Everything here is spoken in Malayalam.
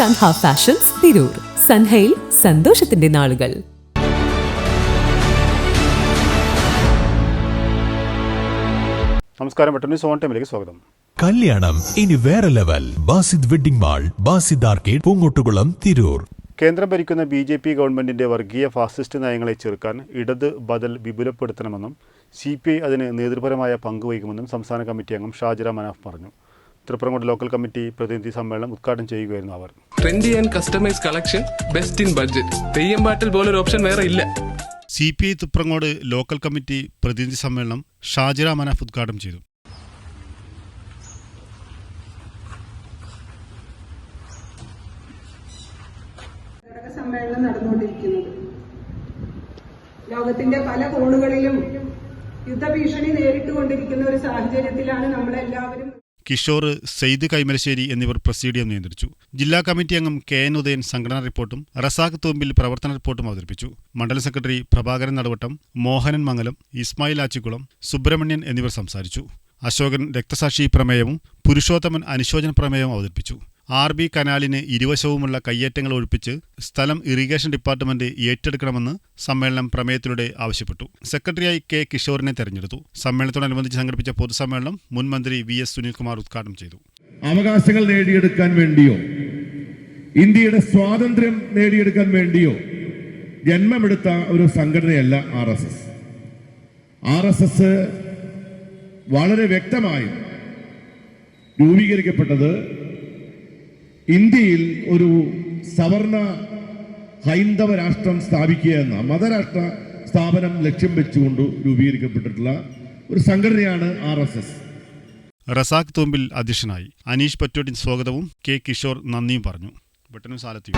സൻഹ ഫാഷൻസ് തിരൂർ. സൻഹയിൽ സന്തോഷത്തിന്റെ നാളുകൾ. നമസ്കാരം. വെട്ടന്യൂസ് ഓൺ ടൈമിലേക്ക് സ്വാഗതം. കല്യാണം ഇനി വേറെ level. Basid wedding mall, Basid arcade, Poonkottukulam, Tirur. കേന്ദ്രം ഭരിക്കുന്ന BJP ഗവൺമെന്റിന്റെ വർഗീയ ഫാസിസ്റ്റ് നയങ്ങളെ ചെറുക്കാൻ ഇടത് ബദൽ വിപുലപ്പെടുത്തണമെന്നും CPI അതിന് നേതൃപരമായ പങ്കുവഹിക്കുമെന്നും സംസ്ഥാന കമ്മിറ്റി അംഗം ഷാജിറ മനാഫ് പറഞ്ഞു. തൃപ്രങ്ങോട് ലോക്കൽ കമ്മിറ്റി പ്രതിനിധി സമ്മേളനം ഉദ്ഘാടനം ചെയ്യുകയായിരുന്നു അവർ. Trendy and customise collection, best in budget. Theyyam പാട്ടിൽ പോലൊരു ഓപ്ഷൻ വേറെ ഇല്ല. CPI തൃപ്രങ്ങോട് ലോക്കൽ കമ്മിറ്റി പ്രതിനിധി സമ്മേളനം ഷാജിറ മനാഫ് ഉദ്ഘാടനം ചെയ്തു. സമ്മേളനം നടന്നുകൊണ്ടിരിക്കുന്നത് ലോകത്തിന്റെ പല കോണുകളിലും യുദ്ധഭീഷണി നേരിട്ടുകൊണ്ടിരിക്കുന്ന ഒരു സാഹചര്യത്തിലാണ് നമ്മളെല്ലാവരും. കിഷോർ, സെയ്ദ് കൈമലശ്ശേരി എന്നിവർ പ്രസീഡിയം നിയന്ത്രിച്ചു. ജില്ലാ കമ്മിറ്റി അംഗം KN ഉദയൻ സംഘടനാ റിപ്പോർട്ടും റസാഖ് തൂമ്പിൽ പ്രവർത്തന റിപ്പോർട്ടും അവതരിപ്പിച്ചു. മണ്ഡലം സെക്രട്ടറി പ്രഭാകരൻ നടുവട്ടം, മോഹനൻ മംഗലം, ഇസ്മായിൽ ആച്ചിക്കുളം, സുബ്രഹ്മണ്യൻ എന്നിവർ സംസാരിച്ചു. അശോകൻ രക്തസാക്ഷി പ്രമേയവും പുരുഷോത്തമൻ അനുശോചന പ്രമേയവും അവതരിപ്പിച്ചു. RB കനാലിന് ഇരുവശവുമുള്ള കയ്യേറ്റങ്ങൾ ഒഴിപ്പിച്ച് സ്ഥലം ഇറിഗേഷൻ ഡിപ്പാർട്ട്മെന്റ് ഏറ്റെടുക്കണമെന്ന് സമ്മേളനം പ്രമേയത്തിലൂടെ ആവശ്യപ്പെട്ടു. സെക്രട്ടറിയായി K കിഷോറിനെ തെരഞ്ഞെടുത്തു. സമ്മേളനത്തോടനുബന്ധിച്ച് സംഘടിപ്പിച്ച പൊതുസമ്മേളനം മുൻ മന്ത്രി VS സുനിൽകുമാർ ഉദ്ഘാടനം ചെയ്തു. അവകാശങ്ങൾ നേടിയെടുക്കാൻ വേണ്ടിയോ ഇന്ത്യയുടെ സ്വാതന്ത്ര്യം നേടിയെടുക്കാൻ വേണ്ടിയോ ജന്മമെടുത്ത ഒരു സംഘടനയല്ല RSS. വളരെ വ്യക്തമായും രൂപീകരിക്കപ്പെട്ടത് ഇന്ത്യയിൽ ഒരു സവർണ ഹൈന്ദവ രാഷ്ട്രം സ്ഥാപിക്കുക എന്ന മതരാഷ്ട്ര സ്ഥാപനം ലക്ഷ്യം വെച്ചുകൊണ്ട് രൂപീകരിക്കപ്പെട്ടിട്ടുള്ള ഒരു സംഘടനയാണ് RSS. റസാഖ് തൂമ്പിൽ അധ്യക്ഷനായി. അനീഷ് പറ്റോട്ടിൻ സ്വാഗതവും K കിഷോർ നന്ദിയും പറഞ്ഞു. വെട്ടന്യൂസ് ആലത്തൂർ.